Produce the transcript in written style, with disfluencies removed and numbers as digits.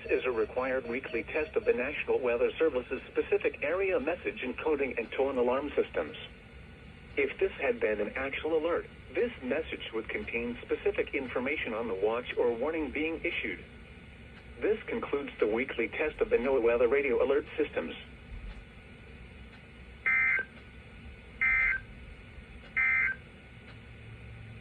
is a required weekly test of the National Weather Service's specific area message encoding and tone alarm systems. If this had been an actual alert, this message would contain specific information on the watch or warning being issued. This concludes the weekly test of the NOAA weather radio alert systems.